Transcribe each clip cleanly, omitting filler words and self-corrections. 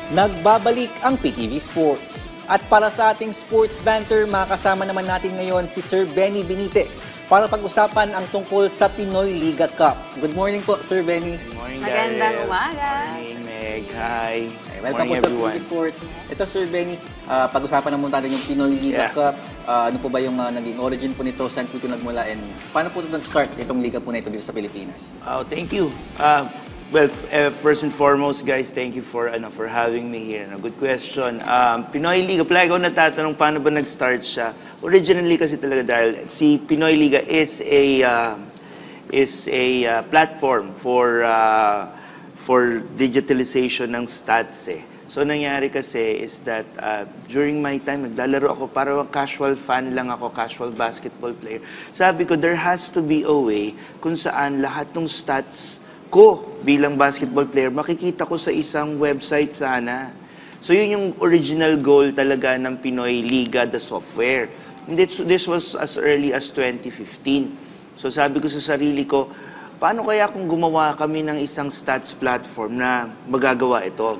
Nagbabalik ang PTV Sports. At para sa ating sports banter, makasama naman natin ngayon si Sir Benny Benitez para pag-usapan ang tungkol sa Pinoy Liga Cup. Good morning po, Sir Benny. Good morning, Magandang Daryl. umaga. Good morning, Meg. Hi. Welcome po sa PTV Sports. Ito, Sir Benny, pag-usapan naman natin yung Pinoy Liga Cup. Ano po ba yung naging origin po nito? Saan po ito nagmula? And paano po ito nag-start itong liga po na ito dito sa Pilipinas? Oh, thank you. Well, first and foremost, guys, thank you for having me here. Good question. Pinoy Liga, palagi ko natatanong paano ba nag-start siya. Originally kasi talaga dahil si Pinoy Liga is a platform for digitalization ng stats eh. So nangyari kasi is that during my time, naglalaro ako, parang casual fan lang ako, casual basketball player. Sabi ko, there has to be a way kung saan lahat ng stats ko bilang basketball player, makikita ko sa isang website sana. So yun yung original goal talaga ng Pinoy Liga, the software. And this was as early as 2015. So sabi ko sa sarili ko, paano kaya kung gumawa kami ng isang stats platform na magagawa ito?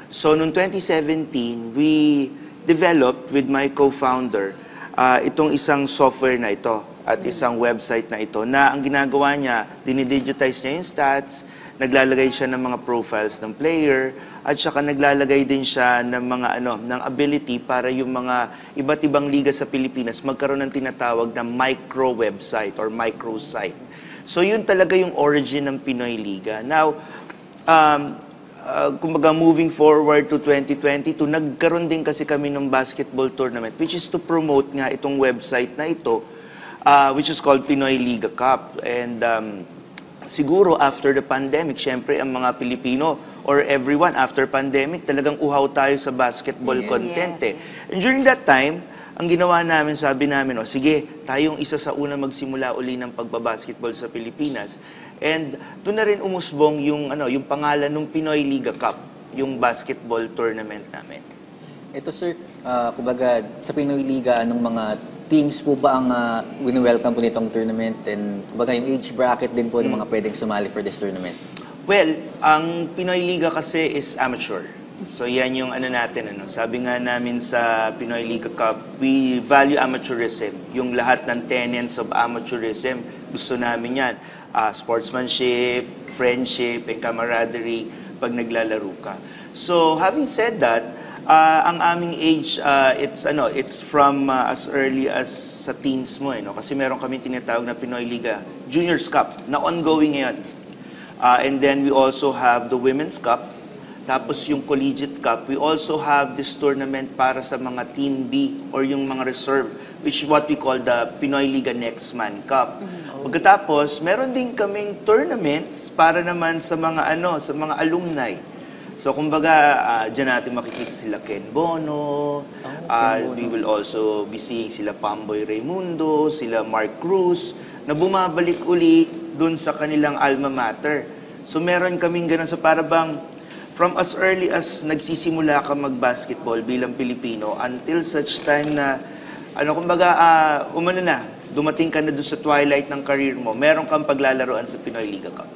So noong 2017, we developed with my co-founder itong isang software na ito at isang website na ito na ang ginagawa niya, dinidigitize niya yung stats, naglalagay siya ng mga profiles ng player, at saka naglalagay din siya ng mga ng ability para yung mga iba't ibang liga sa Pilipinas magkaroon ng tinatawag na micro website or microsite. So yun talaga yung origin ng Pinoy Liga. Now, kumbaga moving forward to 2022, nagkaroon din kasi kami ng basketball tournament which is to promote nga itong website na ito, which is called Pinoy Liga Cup. And siguro after the pandemic, syempre ang mga Pilipino or everyone after pandemic, talagang uhaw tayo sa basketball content eh. And during that time, ang ginawa namin, sabi namin, sige, tayong isa sa una magsimula uli ng pagbabasketball sa Pilipinas. And doon na rin umusbong yung pangalan ng Pinoy Liga Cup, yung basketball tournament namin. Ito, sir, kumbaga sa Pinoy Liga, anong mga teams po ba ang wini-welcome po nitong tournament? And kumbaga yung age bracket din po ng mga pwedeng sumali for this tournament? Well, ang Pinoy Liga kasi is amateur. So yan yung natin. Sabi nga namin sa Pinoy Liga Cup, we value amateurism. Yung lahat ng tenets of amateurism, gusto namin yan. Sportsmanship, friendship, and camaraderie pag naglalaro ka. So having said that, ang aming age, it's from as early as sa teens mo. Kasi meron kami tinatawag na Pinoy Liga Juniors Cup na ongoing ngayon. And then we also have the Women's Cup. Tapos yung Collegiate Cup, we also have this tournament para sa mga Team B or yung mga reserve, which is what we call the Pinoy Liga Next Man Cup. Pagkatapos, meron din kaming tournaments para naman sa mga sa mga alumni. So kumbaga, dyan natin makikita sila Ken Bono, we will also be seeing sila Pamboy Raimundo, sila Mark Cruz, na bumabalik uli dun sa kanilang alma mater. So meron kaming ganun sa parabang from as early as nagsisimula ka mag-basketball bilang Pilipino until such time na, dumating ka na doon sa twilight ng career mo, meron kang paglalaroan sa Pinoy Liga Cup.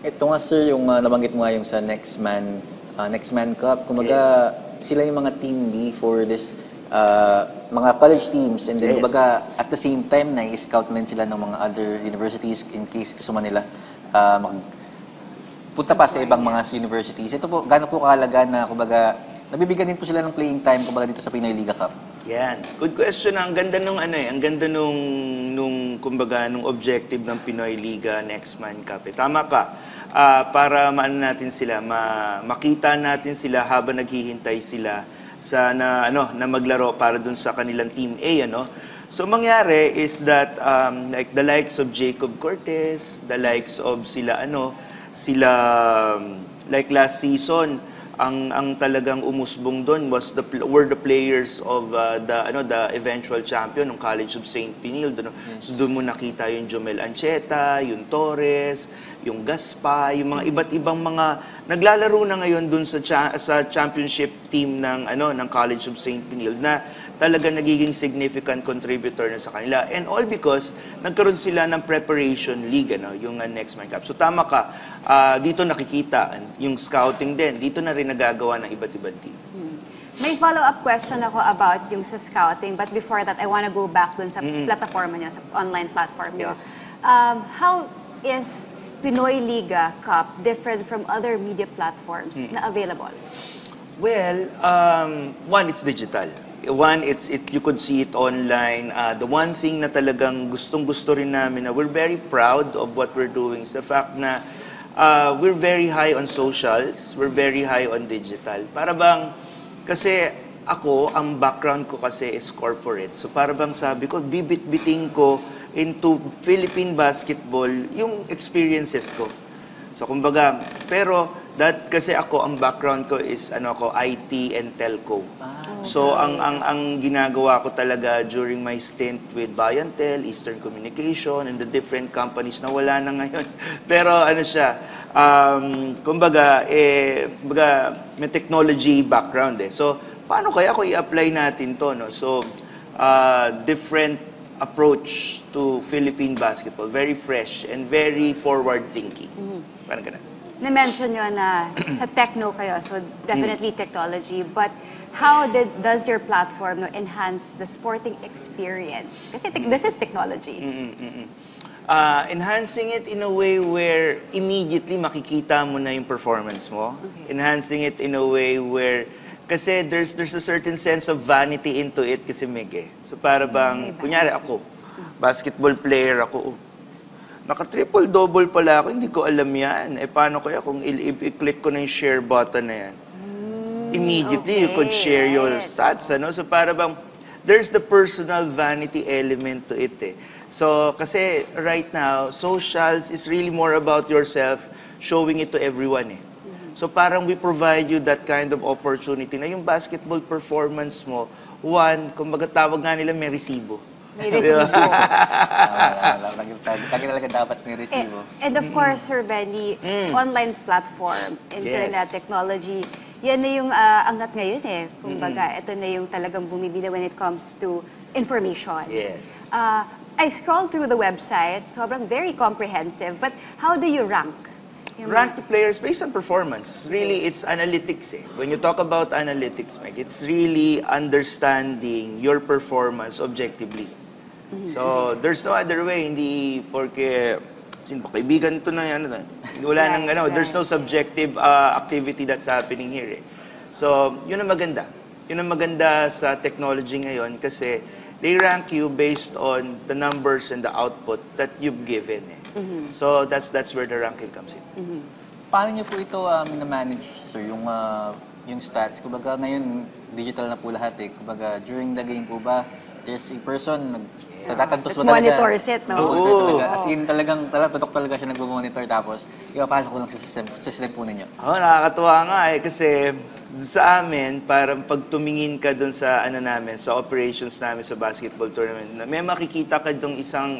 Ito nga, sir, yung nabanggit mo nga yung sa Next Man Cup. Kumbaga, sila yung mga Team B for this mga college teams. And then, kumbaga, at the same time, na-scout man sila ng mga other universities in case gusto man nila punta pa sa ibang mga universities. Ito po, gaano po kahalaga na, kumbaga, nabibigyan din po sila ng playing time, kumbaga, dito sa Pinoy Liga Cup? Yan. Good question. Ang ganda nung ang ganda nung kumbaga nung objective ng Pinoy Liga Next Man Cup. Tama ka. Para natin sila, makita natin sila habang naghihintay sila sa na maglaro para dun sa kanilang Team A, So mangyari is that like the likes of Jacob Cortez, the likes of sila like last season, ang talagang umusbong doon were the players of the eventual champion ng College of St. Pinildo. So doon mo nakita yung Jomel Ancheta, yung Torres, yung Gaspa, yung mga iba't ibang mga naglalaro na ngayon dun sa championship team ng College of St. Benilde na talaga nagiging significant contributor na sa kanila. And all because nagkaroon sila ng preparation league, yung Next Man Cup. So tama ka, dito nakikita yung scouting din. Dito na rin nagagawa ng iba't ibang team. May follow-up question ako about yung sa scouting, but before that, I want to go back dun sa plataforma niya, sa online platform niya. Yes. How is Pinoy Liga Cup different from other media platforms na available? Well, one, it's digital. One, you could see it online. The one thing na talagang gustong-gusto rin namin na we're very proud of what we're doing is the fact na we're very high on socials, we're very high on digital. Para bang, kasi ako, ang background ko kasi is corporate. So para bang sabi ko, bibit-biting ko into Philippine basketball yung experiences ko. So kumbaga, pero kasi ako, ang background ko is IT and telco. So ang ginagawa ko talaga during my stint with Bayantel, Eastern Communication, and the different companies na wala na ngayon. Pero kumbaga may technology background eh. So paano kaya kung i-apply natin to, no? So different approach to Philippine basketball, very fresh and very forward thinking. Parang ganun. Na-mention nyo na sa techno kayo, so definitely technology, but how does your platform enhance the sporting experience? Kasi this is technology. Enhancing it in a way where immediately makikita mo na yung performance mo. Okay. Enhancing it in a way where, kasi there's a certain sense of vanity into it kasi Meg. So para bang, kunyari ako, basketball player ako, naka-triple-double pala ako, hindi ko alam yan. Paano kaya kung i-click ko na yung share button na yan? Immediately, you could share your stats, So para bang, there's the personal vanity element to it eh. So, kasi right now, socials is really more about yourself, showing it to everyone eh. So parang we provide you that kind of opportunity na yung basketball performance mo, one, kumbaga tawag nga nila may resibo. May resibo. Lagi talaga dapat may resibo. And of course, Sir Benny, online platform, internet technology, yan na yung angat ngayon eh. Kumbaga, ito na yung talagang bumibida when it comes to information. Yes. I scrolled through the website, sobrang very comprehensive, but how do you rank? Rank the players based on performance. Really, it's analytics eh. When you talk about analytics, Mike, it's really understanding your performance objectively. So, there's no other way. Hindi porque sino ba kaibigan ito na yan. Wala nang there's no subjective activity that's happening here eh. So, yun ang maganda. Yun ang maganda sa technology ngayon kasi they rank you based on the numbers and the output that you've given eh. So, that's where the ranking comes in. Paano niyo po ito na-manage, sir, yung stats? Kumbaga ngayon, digital na po lahat eh. Kumbaga, during the game po ba, there's a person, tatatantos mo talaga. Monitors it, no? Talaga. As in, tutok talaga siya nagmo-monitor tapos ipapasok ko lang sa system po ninyo. Nakakatuwa nga eh kasi sa amin, parang pag tumingin ka dun sa sa operations namin sa basketball tournament, may makikita ka dong isang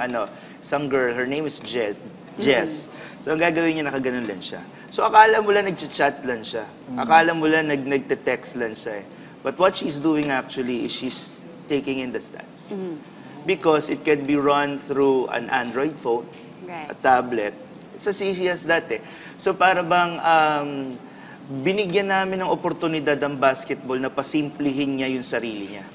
girl, her name is Jess. So ang gagawin niya, nakaganon lang siya. So akala mo lang nag-chat lang siya. Akala mo lang nagte-text lang siya eh. But what she's doing actually is she's taking in the stats. Because it can be run through an Android phone, a tablet. It's as easy as that eh. So para bang binigyan namin ng oportunidad ang basketball na pasimplihin niya yung sarili niya.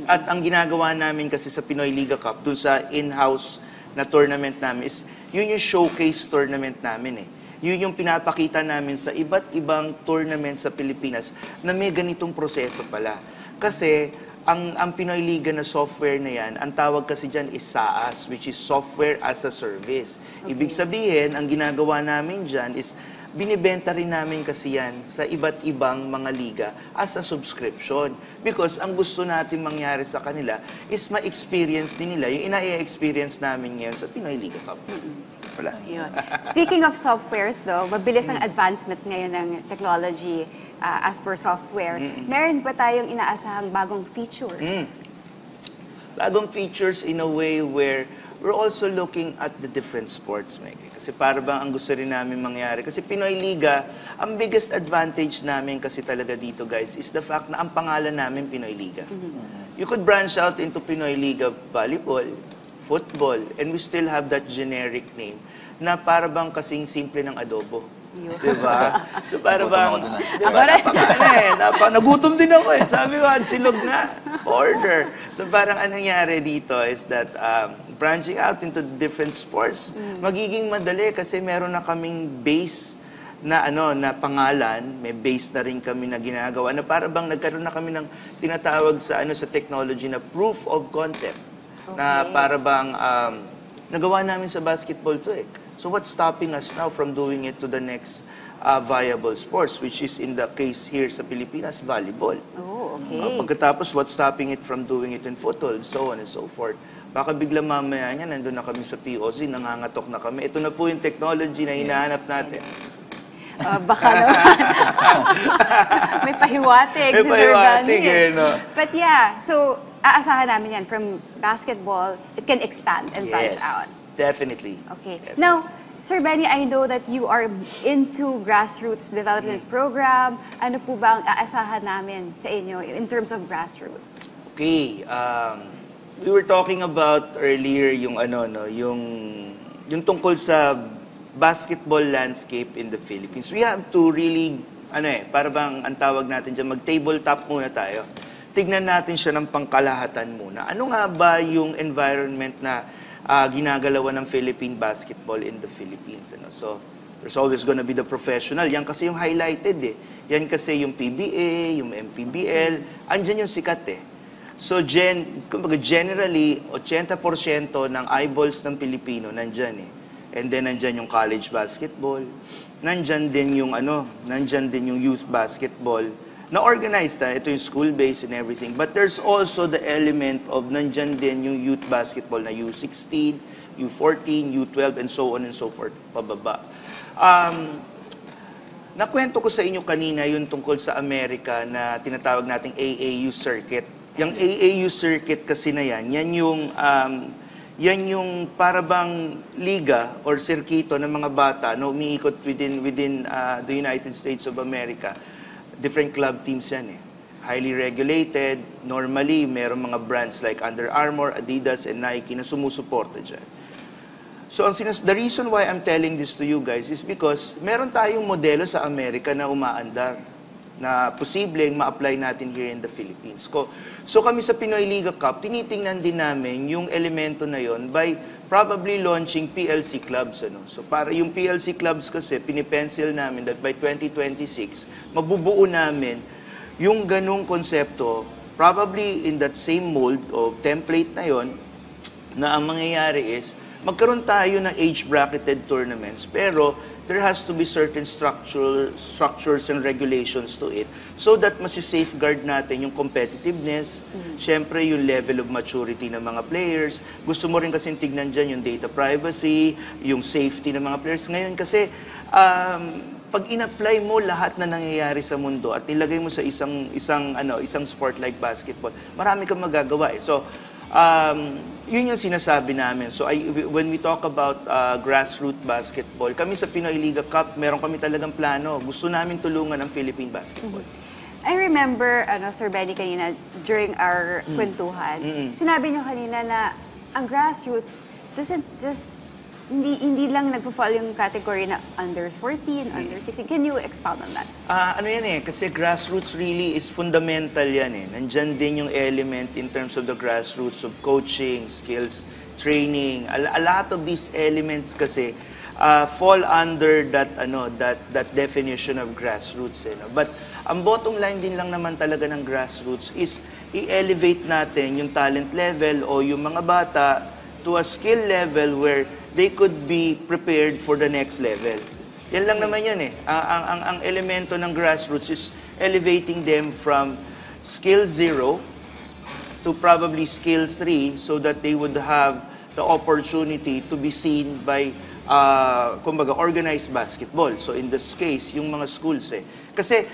At ang ginagawa namin kasi sa Pinoy Liga Cup, dun sa in-house na tournament namin, is yun yung showcase tournament namin eh. Yun yung pinapakita namin sa iba't ibang tournament sa Pilipinas na may ganitong proseso pala. Kasi ang Pinoy Liga na software na yan, ang tawag kasi dyan is SaaS, which is Software as a Service. Ibig sabihin, ang ginagawa namin dyan is binibenta rin namin kasi yan sa iba't ibang mga liga as a subscription. Because ang gusto natin mangyari sa kanila is ma-experience din nila yung ina-experience namin ngayon sa Pinoy Liga Cup. Wala. Speaking of softwares though, mabilis ang advancement ngayon ng technology as per software. Meron ba tayong inaasahang bagong features? Bagong features in a way where we're also looking at the different sports, Mike. Kasi para bang ang gusto rin namin mangyari. Kasi Pinoy Liga, ang biggest advantage namin kasi talaga dito, guys, is the fact na ang pangalan namin Pinoy Liga. You could branch out into Pinoy Liga Volleyball, football, and we still have that generic name na para bang kasing simple ng adobo. Diba? So para bang, nagutom din ako eh. Sabi ko, silog na, order. So parang anong nangyari dito is that branching out into different sports, magiging madali kasi meron na kaming base na na pangalan, may base na rin kami na ginagawa na para bang nagkaroon na kami ng tinatawag sa sa technology na proof of concept. Na para bang nagawa namin sa basketball to eh. So what's stopping us now from doing it to the next viable sports, which is in the case here sa Pilipinas, volleyball. Oh, okay. Pagkatapos, what's stopping it from doing it in football, so on and so forth. Baka bigla mamaya niya, nandun na kami sa POC, nangangatok na kami. Ito na po yung technology na hinahanap natin. Baka naman. May pahiwatig May si Sir pahiwatig Danny. no? But yeah, so aasahan namin yan from basketball, it can expand and branch out. Definitely. Okay. Definitely. Now, Sir Benny, I know that you are into grassroots development program. Ano po ba ang aasahan namin sa inyo in terms of grassroots? Okay, we were talking about earlier yung yung tungkol sa basketball landscape in the Philippines. We have to really para bang ang tawag natin diyan mag-tabletop muna tayo. Tignan natin siya ng pangkalahatan muna. Ano nga ba yung environment na ginagalawan ng Philippine basketball in the Philippines. So, there's always gonna be the professional. Yan kasi yung highlighted eh. Yan kasi yung PBA, yung MPBL. Andyan yung sikat eh. So, generally, 80% ng eyeballs ng Pilipino nandyan eh. And then, nandyan yung college basketball. Nandyan din yung youth basketball. Na-organized ito yung school-based and everything. But there's also the element of nandyan din yung youth basketball na U16, U14, U12, and so on and so forth, pababa. Nakwento ko sa inyo kanina yung tungkol sa Amerika na tinatawag nating AAU circuit. Yung AAU circuit kasi na yan yung para bang liga or sirkito ng mga bata na umiikot within the United States of America. Different club teams yan eh. Highly regulated. Normally, meron mga brands like Under Armour, Adidas, and Nike na sumusuporta dyan. So, the reason why I'm telling this to you guys is because meron tayong modelo sa Amerika na umaandar na posibleng ma-apply natin here in the Philippines. So kami sa Pinoy Liga Cup, tinitingnan din namin yung elemento na yon by probably launching PLC clubs. So para yung PLC clubs kasi, pinipencil namin that by 2026, mabubuo namin yung ganung konsepto, probably in that same mold o template na yon, na ang mangyayari is, magkaroon tayo ng age-bracketed tournaments, pero there has to be certain structures and regulations to it so that masi-safeguard natin yung competitiveness, syempre yung level of maturity ng mga players. Gusto mo rin kasi tignan dyan yung data privacy, yung safety ng mga players. Ngayon kasi, pag in-apply mo lahat na nangyayari sa mundo at nilagay mo sa isang sport like basketball, marami kang magagawa eh. So, yun yung sinasabi namin. So when we talk about grassroots basketball, kami sa Pinoy Liga Cup, meron kami talagang plano. Gusto namin tulungan ang Philippine basketball. I remember, Sir Benny, kanina, during our kwentuhan, sinabi niyo kanina na ang grassroots doesn't just, hindi lang nagpo-fall yung category na under 14, under 16. Can you expound on that? Kasi grassroots really is fundamental yan eh. Nandyan din yung element in terms of the grassroots of coaching, skills, training. A lot of these elements kasi fall under that definition of grassroots. But ang bottom line din lang naman talaga ng grassroots is i-elevate natin yung talent level o yung mga bata to a skill level where they could be prepared for the next level. Yan lang naman yan eh. Ang elemento ng grassroots is elevating them from skill 0 to probably skill 3 so that they would have the opportunity to be seen by organized basketball. So in this case, yung mga schools eh. Kasi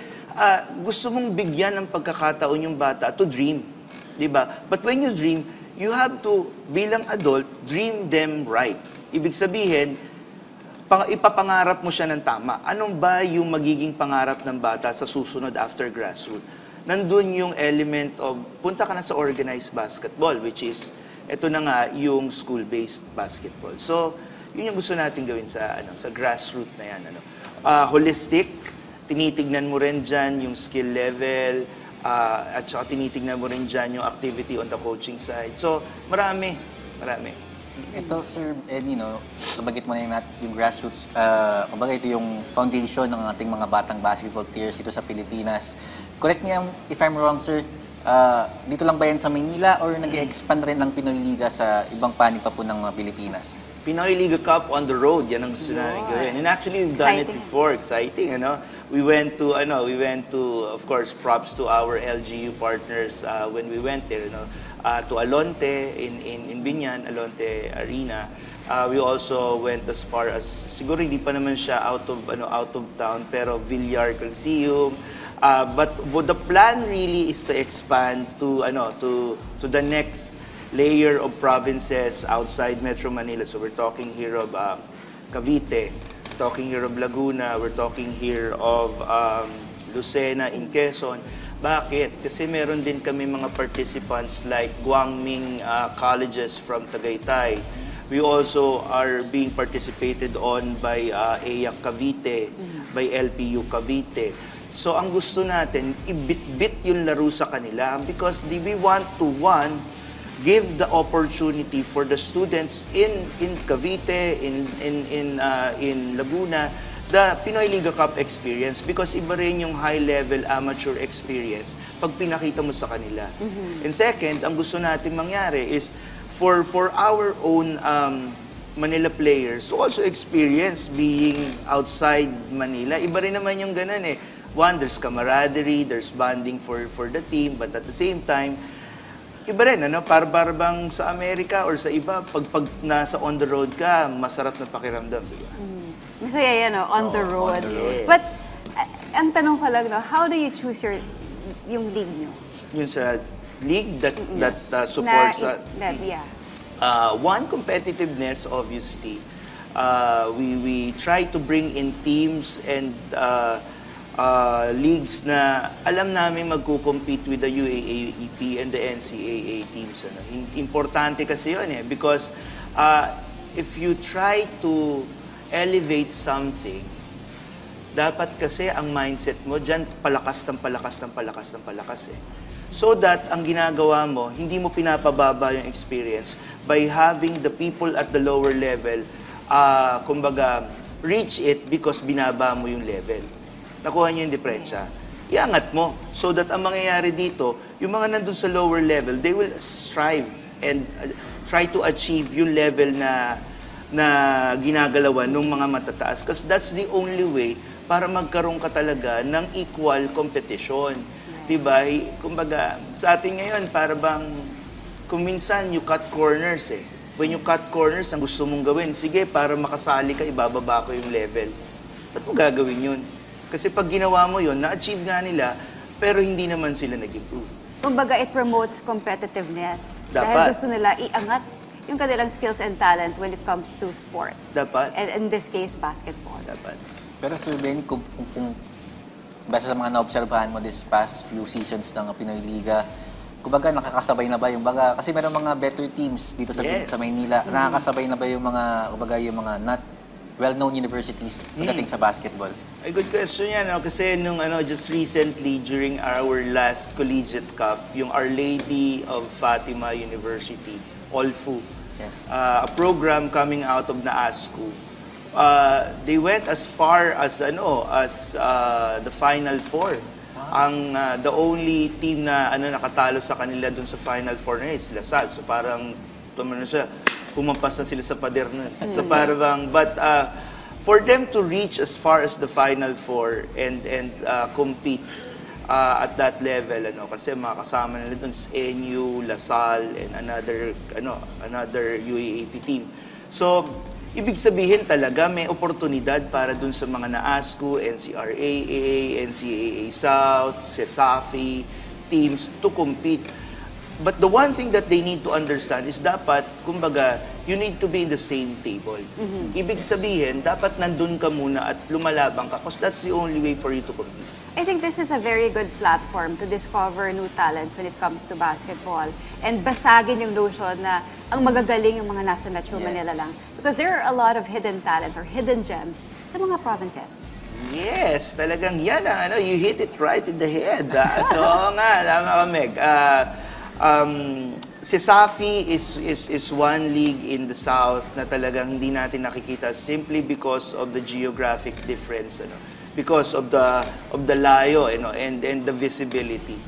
gusto mong bigyan ng pagkakataon yung bata to dream. Diba? But when you dream, you have to, bilang adult, dream them right. Ibig sabihin, ipapangarap mo siya ng tama. Anong ba yung magiging pangarap ng bata sa susunod after grassroots? Nandun yung element of, punta ka na sa organized basketball, which is, ito na nga, yung school-based basketball. So, yun yung gusto natin gawin sa grassroots na yan. Holistic, tinitignan mo rin dyan yung skill level, at saka tinitignan mo rin dyan yung activity on the coaching side. So, marami. Ito, Sir Eddie, nabanggit mo na yung grassroots. Kumbaga ito yung foundation ng ating mga batang basketball players dito sa Pilipinas. Correct me if I'm wrong, Sir. Dito lang ba yan sa Maynila or nag-expand rin ng Pinoy Liga sa ibang panig pa po ng Pilipinas? Pinoy Liga Cup on the road, yan ang gusto namin gawin. And actually, we've done it before. Exciting, We went to, of course, props to our LGU partners when we went there, to Alonte in Binyan, Alonte Arena. We also went as far as, siguro hindi pa naman siya out of town, pero Villar Coliseum. But the plan really is to expand to the next layer of provinces outside Metro Manila. So we're talking here of Cavite, talking here of Laguna, we're talking here of Lucena in Quezon. Bakit? Kasi meron din kami mga participants like Guangming colleges from Tagaytay. We also are being participated on by EAC Cavite, by LPU Cavite. So ang gusto natin, ibit-bit yung laro sa kanila because we want to, give the opportunity for the students in Cavite, in Laguna, the Pinoy Liga Cup experience because iba rin yung high-level amateur experience pag pinakita mo sa kanila. And second, ang gusto natin mangyari is for our own Manila players to also experience being outside Manila. Iba rin naman yung ganun eh. One, there's camaraderie, there's bonding for the team, but at the same time, iba rin, para bang sa Amerika or sa iba, pag nasa on the road ka, masarap na pakiramdam, di ba? Masaya yan, on the road. On the road. But, ang tanong ko lang, how do you choose yung league nyo? Yun sa league that supports... One, competitiveness, obviously. We try to bring in teams and leagues na alam namin magko-compete with the UAAP and the NCAA teams. Importante kasi yun because if you try to elevate something, dapat kasi ang mindset mo dyan palakas eh. So that ang ginagawa mo, hindi mo pinapababa yung experience by having the people at the lower level, kumbaga, reach it because binaba mo yung level. Nakuha niyo yung diferensya. Iangat mo so that ang mangyayari dito, yung mga nandun sa lower level, they will strive and try to achieve yung level na ginagalawan ng mga matataas. Because that's the only way para magkaroon ka talaga ng equal competition. Diba? Kumbaga, sa atin ngayon, para bang, kung minsan you cut corners eh. When you cut corners, ang gusto mong gawin, sige, para makasali ka, ibababa ko yung level. Ba't mo gagawin yun? Kasi pag ginawa mo yun, na-achieve nga nila, pero hindi naman sila nag-improve. Kumbaga, it promotes competitiveness. Dapat. Dahil gusto nila iangat yung kanilang skills and talent when it comes to sports. Dapat. And in this case, basketball. Dapat. Pero Sir Benny, kung basta sa mga naobserbahan mo this past few seasons ng Pinoy Liga, kumbaga nakakasabay na ba yung kasi meron mga better teams dito sa Maynila, nakakasabay na ba yung mga not well-known universities pagdating sa basketball? Ay, good question yan. Kasi nung just recently, during our last Collegiate Cup, yung Our Lady of Fatima University, OLFU, Yes. A program coming out of NAASCU, they went as far as the Final Four. Ang the only team na nakatalo sa kanila dun sa Final Four na is Lasal. So parang humampas na sila sa pader nun. So parang but for them to reach as far as the Final Four and compete at that level, kasi makakasama nila dun sa NU, Lasal, and another UAAP team. So ibig sabihin talaga may oportunidad para dun sa mga NAASCU, NCRAA, NCAA South, CESAFI teams to compete. But the one thing that they need to understand is dapat, kumbaga, you need to be in the same table. Ibig sabihin, dapat nandun ka muna at lumalabang ka because that's the only way for you to compete. I think this is a very good platform to discover new talents when it comes to basketball and basagin yung notion na ang magagaling yung mga nasa Metro Manila lang. Because there are a lot of hidden talents or hidden gems sa mga provinces. Yes, talagang yan ang you hit it right in the head. So, oo nga, tama ka, Meg. Si Safi is one league in the south na talagang hindi natin nakikita simply because of the geographic difference, because of the layo, and the visibility.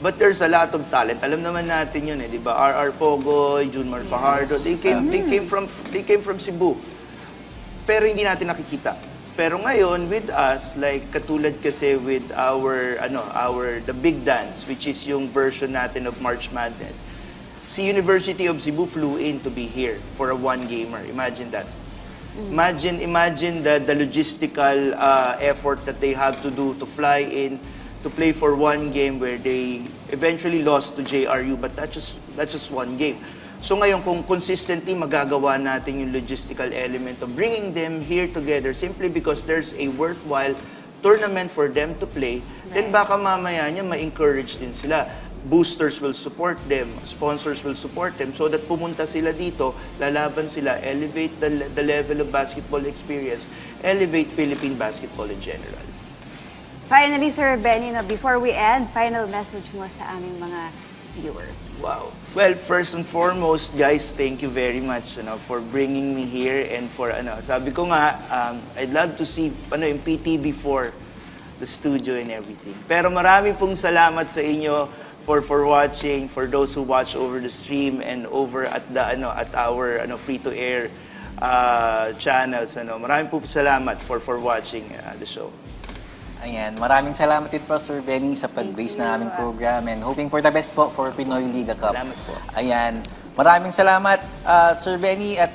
But there's a lot of talent. Alam naman natin yun, di ba? R.R. Pogoy, Junmar Fajardo, they came from Cebu. Pero hindi natin nakikita. Pero ngayon, with us, like katulad kasi with the Big Dance, which is yung version natin of March Madness, si University of Cebu flew in to be here for a one-gamer. Imagine that. Imagine the logistical effort that they have to do to fly in, to play for one game where they eventually lost to JRU, but that's just one game. So ngayon, kung consistently magagawa natin yung logistical element of bringing them here together simply because there's a worthwhile tournament for them to play, then baka mamaya niya ma-encourage din sila. Boosters will support them, sponsors will support them so that pumunta sila dito, lalaban sila, elevate the level of basketball experience, elevate Philippine basketball in general. Finally, Sir Benny, before we end, final message mo sa aming mga viewers. Wow. Well, first and foremost, guys, thank you very much for bringing me here and for sabi ko nga, I'd love to see yung PTV for the studio and everything. Pero marami pong salamat sa inyo for watching, for those who watch over the stream and over at the at our free to air channels. Marami po salamat for watching the show. Ayan, maraming salamat din po, Sir Benny, sa pag-base na aming program and hoping for the best po for Pinoy Liga Cup. Salamat po. Ayan, maraming salamat, Sir Benny, at